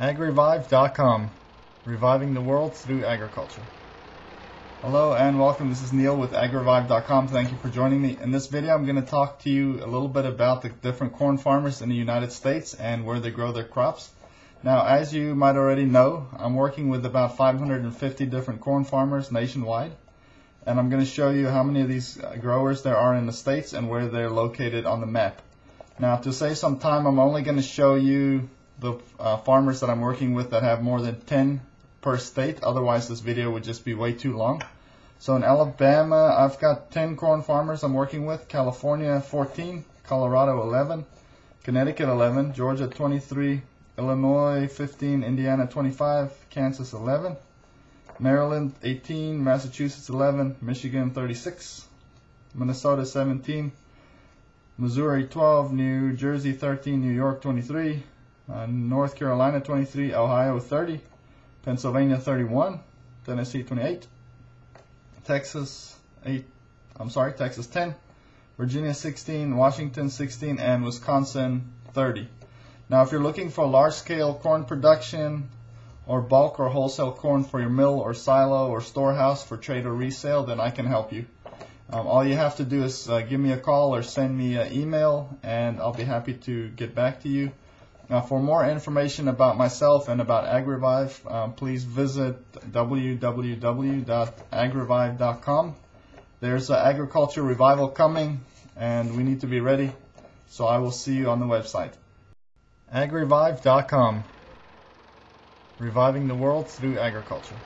AgRevive.com, reviving the world through agriculture. Hello and welcome. This is Neil with AgRevive.com. Thank you for joining me. In this video, I'm going to talk to you a little bit about the different corn farmers in the United States and where they grow their crops. Now, as you might already know, I'm working with about 550 different corn farmers nationwide, and I'm going to show you how many of these growers there are in the states and where they're located on the map. Now, to save some time, I'm only going to show you the farmers that I'm working with that have more than 10 per state. Otherwise, this video would just be way too long. So in Alabama, I've got 10 corn farmers I'm working with. California, 14. Colorado, 11. Connecticut, 11. Georgia, 23. Illinois, 15. Indiana, 25. Kansas, 11. Maryland, 18. Massachusetts, 11. Michigan, 36. Minnesota, 17. Missouri, 12. New Jersey, 13. New York, 23. North Carolina, 23. Ohio, 30. Pennsylvania, 31. Tennessee, 28. Texas, 10. Virginia, 16. Washington, 16. And Wisconsin, 30. Now, if you're looking for large-scale corn production or bulk or wholesale corn for your mill or silo or storehouse for trade or resale, then I can help you. All you have to do is give me a call or send me an email, and I'll be happy to get back to you. For more information about myself and about AgRevive, please visit www.agrevive.com. There's an agriculture revival coming, and we need to be ready. So I will see you on the website. AgRevive.com, reviving the world through agriculture.